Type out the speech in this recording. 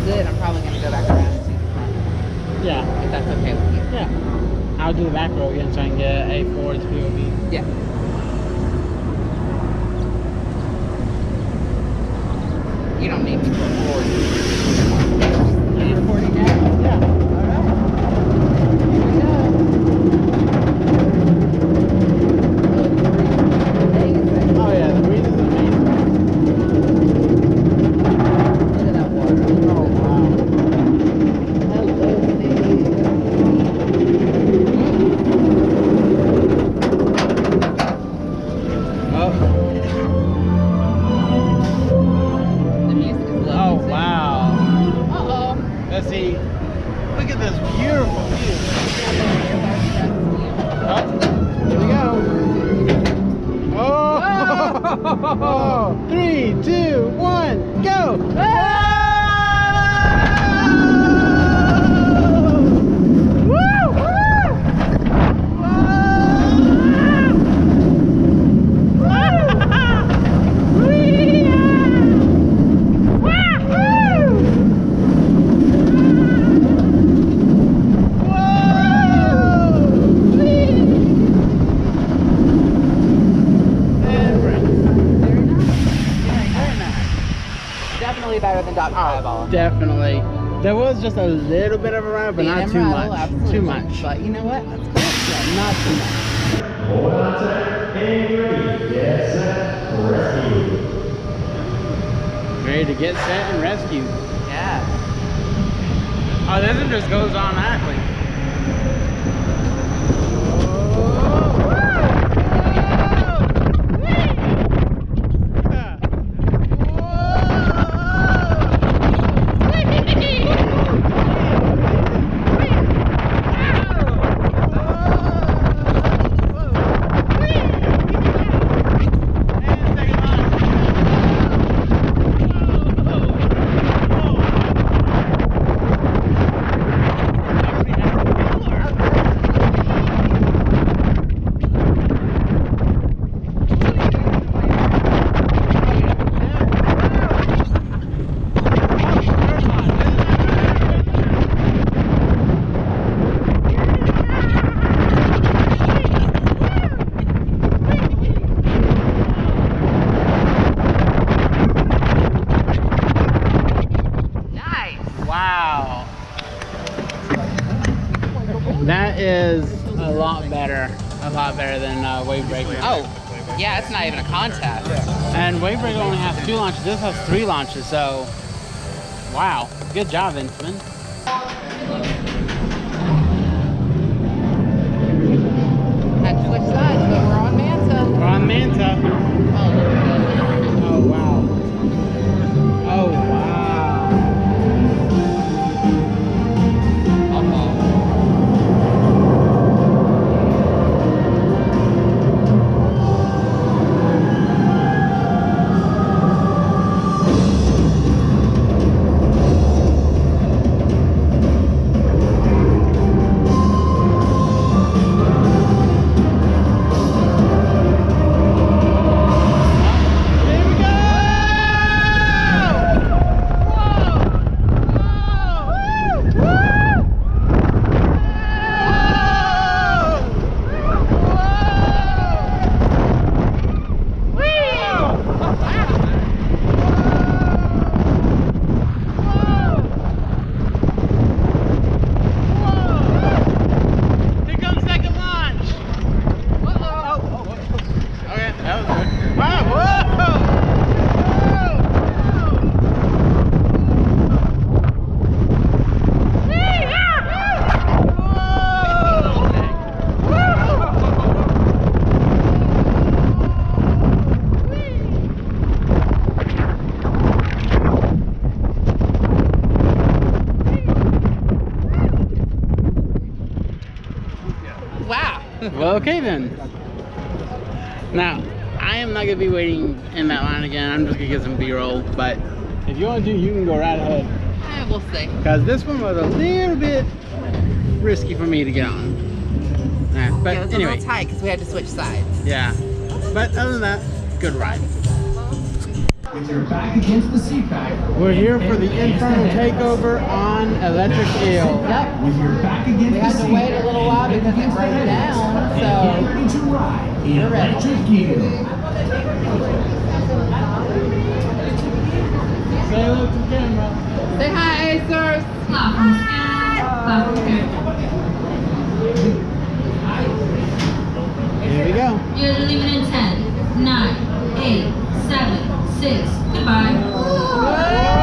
good, I'm probably gonna go back around to the front. Yeah. If that's okay with you. Yeah. I'll do the back row again so I can get a forward POV. Yeah. You don't need to go forward. Are you recording now? Yeah. Alright. Here we go. Oh yeah, the breeze is amazing. Look at that water. Oh wow. Hello, Oh. the music is lovely. Oh too. wow. Uh-oh. Let's see. Look at this beautiful view. Oh, here we go. Oh! 3, 2, 1, go! Definitely better than Dr. Eyeball. Definitely. There was just a little bit of a ride, but not too much. Absolutely. Too much. But you know what? That's cool. Yeah. Not too much. Hold on tight and ready. Get set, rescue. Ready to get set and rescue. Yeah. Oh, this one just goes automatically. Wow. That is a lot better than wave breaker. Oh, yeah, it's not even a contest. And wave breaker only has 2 launches. This has 3 launches, so wow. Good job, Intamin. Had to switch sides, but we're on Manta. We're on Manta. Oh wow. Oh wow. Well, okay then. Now, I am not gonna be waiting in that line again. I'm just gonna get some B-roll. But if you want to, you can go right ahead. We'll see. Because this one was a little bit risky for me to get on. But it was anyway, a little tight because we had to switch sides. yeah. But other than that, good ride. With your back against the seat back. We're here for the infernal takeover on electric eel. Yep. With your back against We had the to seat wait a little while because it rained down, Get so ready to ride the You're ready. electric eel. Say hello to the camera. say hi, Acers. Platform scan, platform clear. Here we go. You're leaving in 10, 9, 8, 7, 6. Goodbye.